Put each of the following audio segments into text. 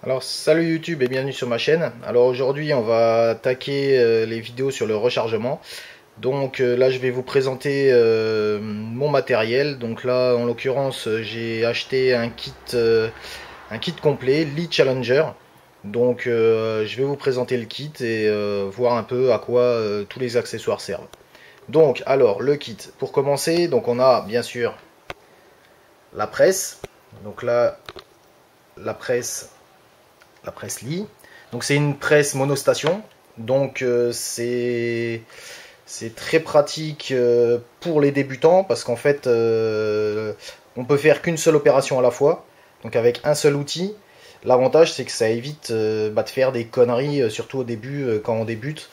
Alors salut YouTube et bienvenue sur ma chaîne. Alors aujourd'hui on va attaquer les vidéos sur le rechargement. Donc là je vais vous présenter mon matériel. Donc là en l'occurrence j'ai acheté un kit complet, Lee Challenger. Donc je vais vous présenter le kit et voir un peu à quoi tous les accessoires servent. Donc alors le kit, pour commencer, donc on a bien sûr la presse. Donc là la presse Lee. Donc c'est une presse monostation. Donc c'est très pratique pour les débutants parce qu'en fait on peut faire qu'une seule opération à la fois. Donc avec un seul outil. L'avantage c'est que ça évite de faire des conneries, surtout au début quand on débute.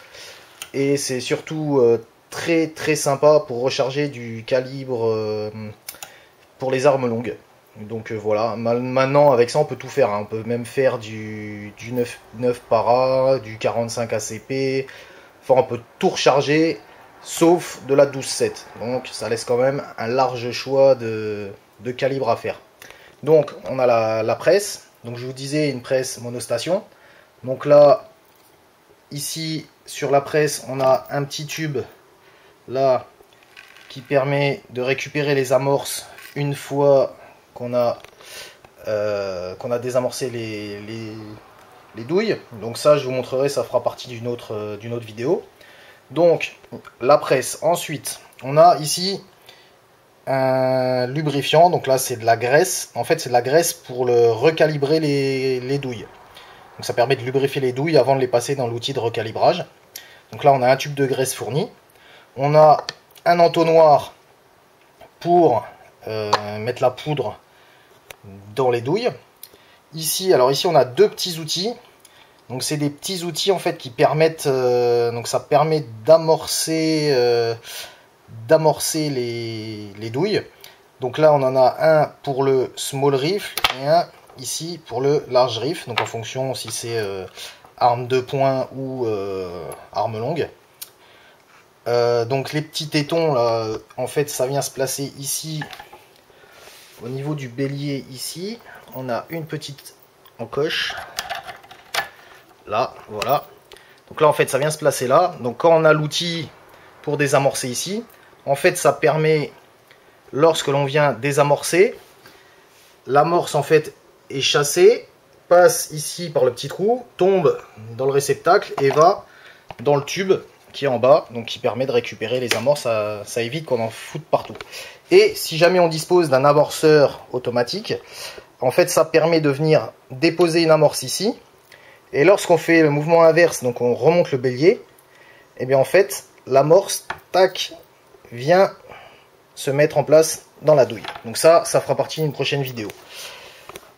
Et c'est surtout très sympa pour recharger du calibre pour les armes longues. Donc voilà, maintenant avec ça on peut tout faire, hein. On peut même faire du 9 para, du 45 ACP, enfin on peut tout recharger sauf de la 12-7. Donc ça laisse quand même un large choix de calibre à faire. Donc on a la presse, donc je vous disais une presse monostation. Donc là, ici sur la presse on a un petit tube là qui permet de récupérer les amorces une fois qu'on a désamorcé les douilles. Donc ça je vous montrerai, ça fera partie d'une autre vidéo. Donc la presse. Ensuite on a ici un lubrifiant, donc là c'est de la graisse. En fait c'est de la graisse pour recalibrer les douilles. Donc ça permet de lubrifier les douilles avant de les passer dans l'outil de recalibrage. Donc là on a un tube de graisse fourni. On a un entonnoir pour mettre la poudre dans les douilles. Ici on a deux petits outils. Donc c'est des petits outils en fait qui permettent donc ça permet d'amorcer les douilles. Donc là on en a un pour le small rifle et un ici pour le large rifle. Donc en fonction si c'est arme de poing ou arme longue. Donc les petits tétons là, en fait ça vient se placer ici au niveau du bélier. Ici on a une petite encoche là, voilà. Donc là en fait ça vient se placer là. Donc quand on a l'outil pour désamorcer ici, en fait ça permet, lorsque l'on vient désamorcer, l'amorce en fait est chassée, passe ici par le petit trou, tombe dans le réceptacle et va dans le tube qui est en bas, donc qui permet de récupérer les amorces. Ça évite qu'on en foute partout. Et si jamais on dispose d'un amorceur automatique, en fait ça permet de venir déposer une amorce ici, et lorsqu'on fait le mouvement inverse, donc on remonte le bélier, et bien en fait l'amorce, tac, vient se mettre en place dans la douille. Donc ça fera partie d'une prochaine vidéo.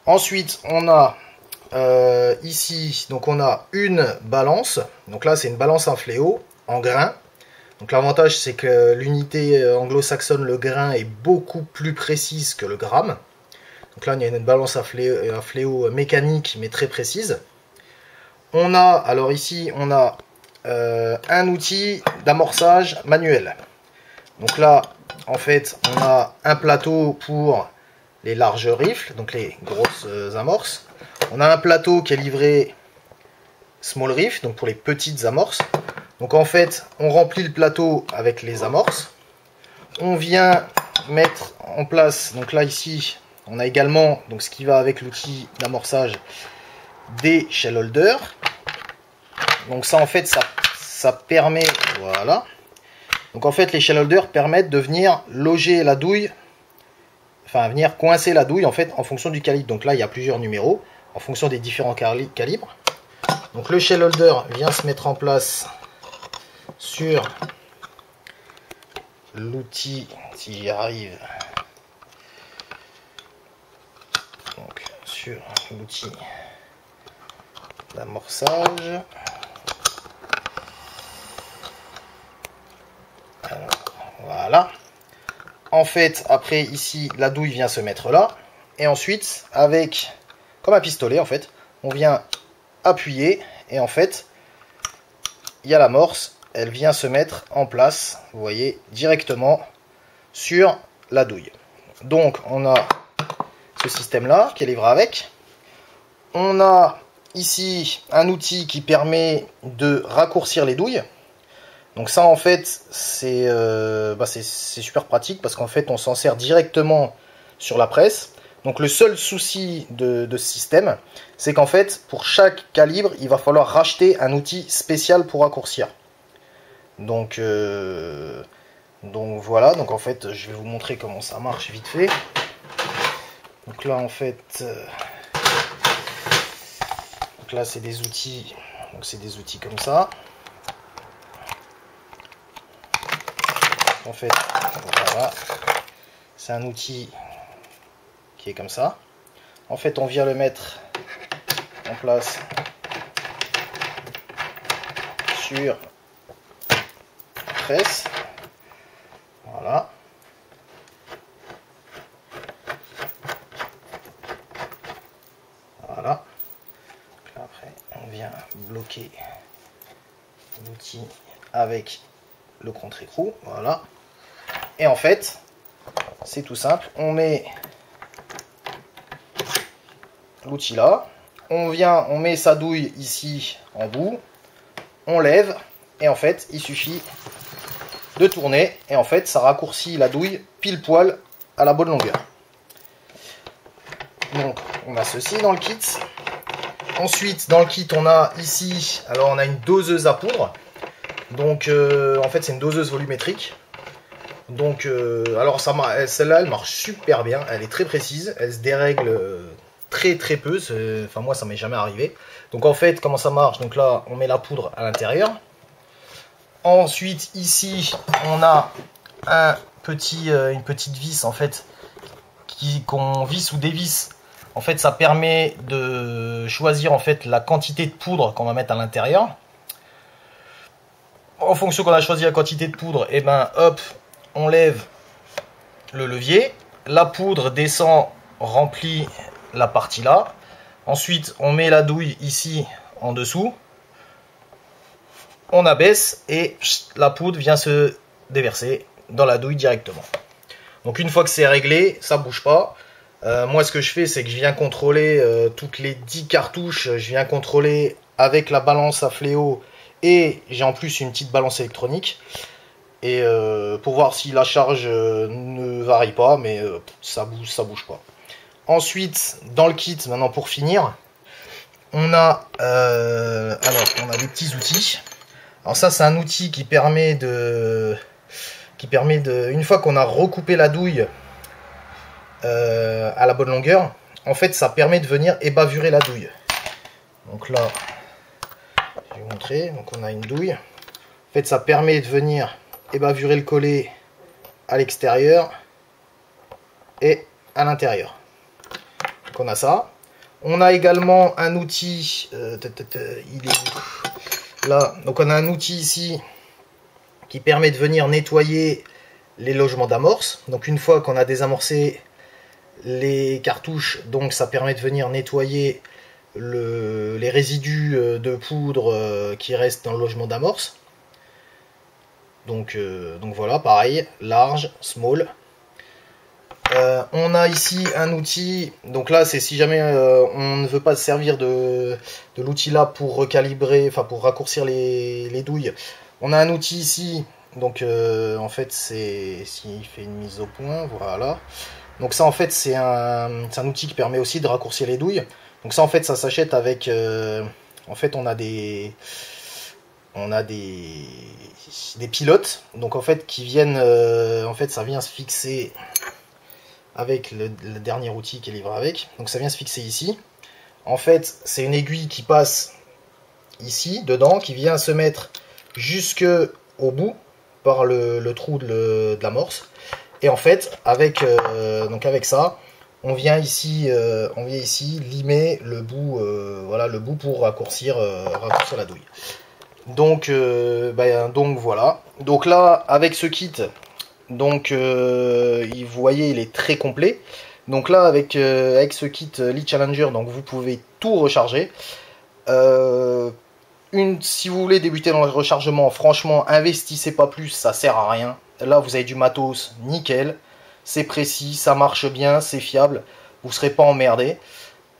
Ensuite on a ici, donc on a une balance. Donc là c'est une balance en fléau, en grain. Donc l'avantage c'est que l'unité anglo-saxonne, le grain, est beaucoup plus précise que le gramme. Donc là il y a une balance à fléau mécanique mais très précise. On a, alors ici on a un outil d'amorçage manuel. Donc là en fait on a un plateau pour les larges rifles, donc les grosses amorces. On a un plateau qui est livré small rifle, donc pour les petites amorces. Donc en fait, on remplit le plateau avec les amorces. On vient mettre en place, donc là ici, on a également, donc ce qui va avec l'outil d'amorçage, des shell holders. Donc ça en fait, ça permet, voilà. Donc en fait, les shell holders permettent de venir loger la douille, enfin venir coincer la douille en fait en fonction du calibre. Donc là, il y a plusieurs numéros en fonction des différents calibres. Donc le shell holder vient se mettre en place sur l'outil, si j'y arrive, donc sur l'outil d'amorçage. Voilà. En fait, après ici, la douille vient se mettre là. Et ensuite, avec, comme un pistolet en fait, on vient appuyer et en fait, il y a l'amorce. Elle vient se mettre en place, vous voyez, directement sur la douille. Donc on a ce système là qui est livré avec. On a ici un outil qui permet de raccourcir les douilles. Donc ça en fait c'est super pratique parce qu'en fait on s'en sert directement sur la presse. Donc le seul souci de ce système, c'est qu'en fait pour chaque calibre il va falloir racheter un outil spécial pour raccourcir. Donc voilà, donc en fait je vais vous montrer comment ça marche vite fait. Donc là en fait, donc là c'est des outils, donc c'est des outils comme ça. En fait, voilà, c'est un outil qui est comme ça. En fait, on vient le mettre en place sur la presse. Voilà. Voilà. Là, après, on vient bloquer l'outil avec le contre-écrou, voilà. Et en fait, c'est tout simple. On met l'outil là, on met sa douille ici en bout, on lève, et en fait, il suffit de tourner, et en fait, ça raccourcit la douille pile poil à la bonne longueur. Donc, on a ceci dans le kit. Ensuite, dans le kit, on a ici, alors on a une doseuse à poudre. Donc en fait c'est une doseuse volumétrique. Donc alors celle-là elle marche super bien, elle est très précise, elle se dérègle très peu, enfin moi ça m'est jamais arrivé. Donc en fait comment ça marche, donc là on met la poudre à l'intérieur. Ensuite ici on a une petite vis en fait qu'on visse ou dévisse. En fait ça permet de choisir en fait la quantité de poudre qu'on va mettre à l'intérieur. En fonction qu'on a choisi la quantité de poudre, et ben hop, on lève le levier, la poudre descend, remplit la partie là. Ensuite, on met la douille ici en dessous, on abaisse et la poudre vient se déverser dans la douille directement. Donc une fois que c'est réglé, ça bouge pas. Moi, ce que je fais, c'est que je viens contrôler toutes les 10 cartouches, je viens contrôler avec la balance à fléau. Et j'ai en plus une petite balance électronique. Et pour voir si la charge ne varie pas, mais ça bouge pas. Ensuite, dans le kit, maintenant pour finir, on a des petits outils. Alors ça, c'est un outil qui permet de, une fois qu'on a recoupé la douille à la bonne longueur, en fait, ça permet de venir ébavurer la douille. Donc là, je vais vous montrer. Donc on a une douille. En fait, ça permet de venir ébavurer le collet à l'extérieur et à l'intérieur. Donc on a ça. On a également un outil. Il est où? Là. Donc on a un outil ici qui permet de venir nettoyer les logements d'amorce. Donc une fois qu'on a désamorcé les cartouches, donc ça permet de venir nettoyer les résidus de poudre qui restent dans le logement d'amorce. Donc voilà, pareil, large, small. On a ici un outil, donc là c'est si jamais on ne veut pas se servir de l'outil là pour recalibrer, enfin pour raccourcir les douilles. On a un outil ici, donc en fait c'est s'il fait une mise au point, voilà. Donc ça en fait c'est un outil qui permet aussi de raccourcir les douilles. Donc ça en fait ça s'achète avec en fait on a des pilotes, donc en fait qui viennent en fait ça vient se fixer avec le dernier outil qui est livré avec. Donc ça vient se fixer ici. En fait c'est une aiguille qui passe ici dedans, qui vient se mettre jusque au bout par le trou de l'amorce. Et en fait avec ça on vient ici limer le bout, voilà, le bout pour raccourcir la douille. Donc voilà. Donc là avec ce kit, donc vous voyez il est très complet. Donc là avec ce kit Lead Challenger, donc vous pouvez tout recharger. Si vous voulez débuter dans le rechargement, franchement investissez pas plus, ça sert à rien. Là vous avez du matos nickel. C'est précis, ça marche bien, c'est fiable, vous ne serez pas emmerdé.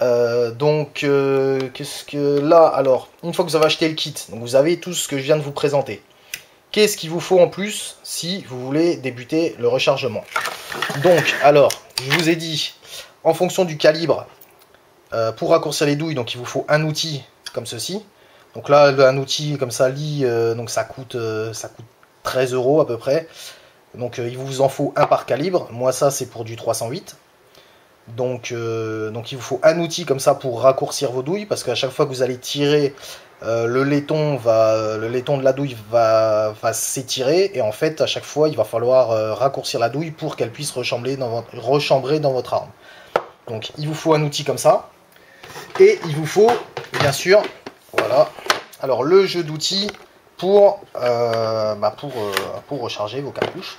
Qu'est-ce que là, alors, une fois que vous avez acheté le kit, donc vous avez tout ce que je viens de vous présenter. Qu'est-ce qu'il vous faut en plus si vous voulez débuter le rechargement? Donc, alors, je vous ai dit, en fonction du calibre, pour raccourcir les douilles, donc il vous faut un outil comme ceci. Donc là, un outil comme ça, donc ça coûte 13 € à peu près. Donc il vous en faut un par calibre. Moi, ça, c'est pour du 308. Donc il vous faut un outil comme ça pour raccourcir vos douilles, parce qu'à chaque fois que vous allez tirer, le laiton de la douille va s'étirer, et en fait à chaque fois il va falloir raccourcir la douille pour qu'elle puisse rechambrer dans votre arme. Donc il vous faut un outil comme ça, et il vous faut bien sûr, voilà, alors le jeu d'outils pour recharger vos cartouches.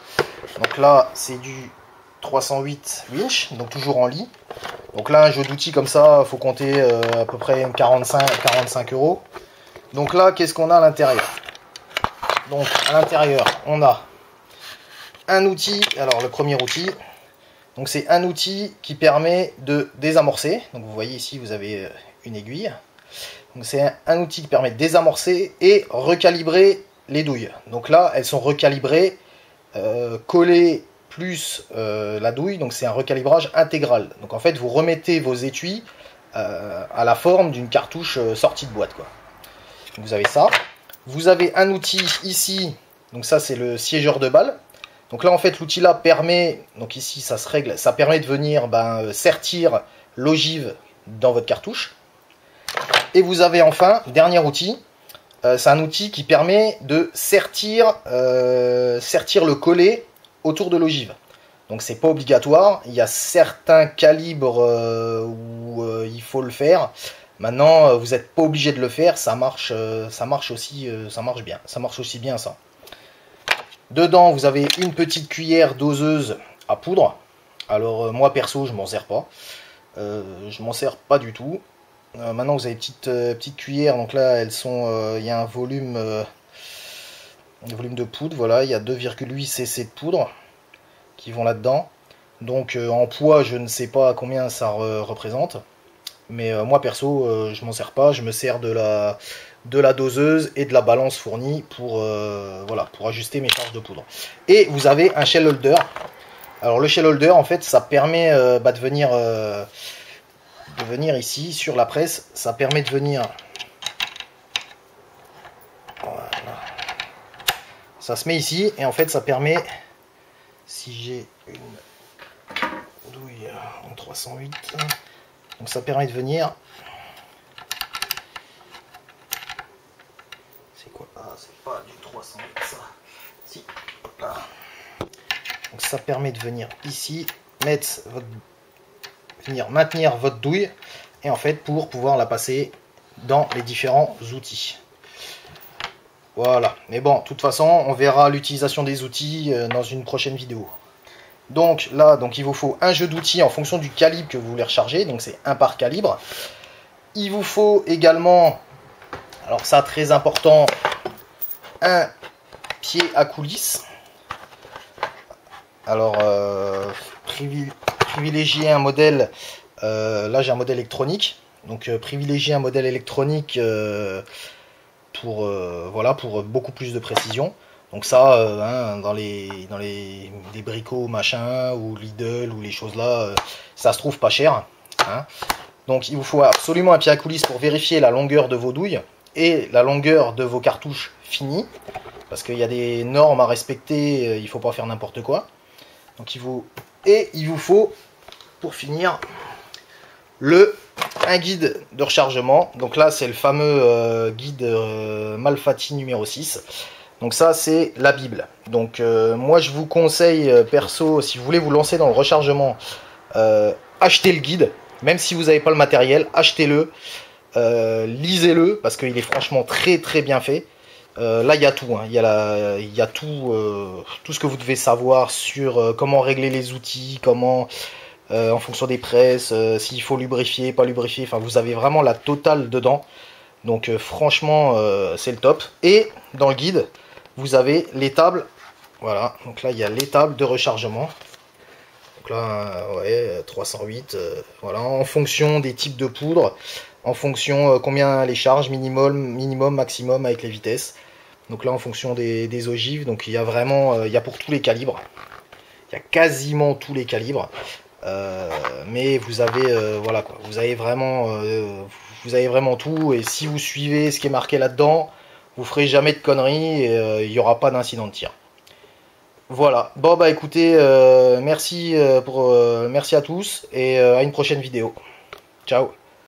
Donc là c'est du 308 winch, donc toujours en lit. Donc là, un jeu d'outils comme ça, il faut compter à peu près 45 €. Donc là, qu'est-ce qu'on a à l'intérieur? Donc à l'intérieur, on a un outil. Alors le premier outil, donc c'est un outil qui permet de désamorcer. Donc vous voyez ici, vous avez une aiguille. Donc c'est un outil qui permet de désamorcer et recalibrer les douilles. Donc là, elles sont recalibrées, collées plus la douille, donc c'est un recalibrage intégral. Donc en fait, vous remettez vos étuis à la forme d'une cartouche sortie de boîte, quoi. Donc, vous avez ça. Vous avez un outil ici, donc ça c'est le siégeur de balle. Donc là en fait l'outil là permet, donc ici ça se règle, ça permet de venir sertir l'ogive dans votre cartouche. Et vous avez enfin, dernier outil, c'est un outil qui permet de sertir le collet autour de l'ogive. Donc c'est pas obligatoire, il y a certains calibres où il faut le faire. Maintenant vous n'êtes pas obligé de le faire, ça marche aussi bien ça. Dedans vous avez une petite cuillère doseuse à poudre. Alors moi perso je m'en sers pas, du tout. Maintenant vous avez petite cuillère, donc là elles sont, il y a un volume de poudre, voilà, il y a 2,8 cc de poudre qui vont là-dedans. Donc en poids, je ne sais pas combien ça représente, mais moi perso, je m'en sers pas, je me sers de la doseuse et de la balance fournie pour ajuster mes charges de poudre. Et vous avez un shell holder. Alors le shell holder, en fait, ça permet de venir ici sur la presse, ça permet de venir. Voilà. Ça se met ici et en fait ça permet, si j'ai une douille en 308, donc ça permet de venir. C'est quoi? Ah, c'est pas du 308 ça. Si, hop là. Donc ça permet de venir ici, maintenir votre douille, et en fait pour pouvoir la passer dans les différents outils. Voilà, mais bon, de toute façon, on verra l'utilisation des outils dans une prochaine vidéo. Donc là, il vous faut un jeu d'outils en fonction du calibre que vous voulez recharger, donc c'est un par calibre. Il vous faut également, alors ça très important, un pied à coulisse. Alors, privilégier un modèle, là j'ai un modèle électronique, donc privilégier un modèle électronique pour beaucoup plus de précision. Donc ça, dans les bricots machin ou Lidl ou les choses là, ça se trouve pas cher, hein. Donc il vous faut absolument un pied à coulisse pour vérifier la longueur de vos douilles et la longueur de vos cartouches finies, parce qu'il y a des normes à respecter, il faut pas faire n'importe quoi. Donc il vous faut pour finir un guide de rechargement. Donc là c'est le fameux guide Malfatti numéro 6. Donc ça c'est la Bible. Donc moi je vous conseille perso, si vous voulez vous lancer dans le rechargement, achetez le guide. Même si vous n'avez pas le matériel, achetez-le, lisez-le, parce qu'il est franchement très très bien fait. Là il y a tout, hein. Il y a tout ce que vous devez savoir sur comment régler les outils, comment en fonction des presses, s'il faut lubrifier, pas lubrifier, enfin vous avez vraiment la totale dedans. Donc franchement c'est le top. Et dans le guide vous avez les tables, voilà, donc là il y a les tables de rechargement. Donc là, ouais, 308, voilà, en fonction des types de poudre, en fonction combien les charges, minimum, maximum avec les vitesses. Donc là, en fonction des ogives, donc il y a vraiment, il y a pour tous les calibres. Il y a quasiment tous les calibres. Mais vous avez, voilà quoi, vous avez vraiment tout. Et si vous suivez ce qui est marqué là-dedans, vous ferez jamais de conneries et il n'y aura pas d'incident de tir. Voilà. Bon bah écoutez, merci à tous et à une prochaine vidéo. Ciao.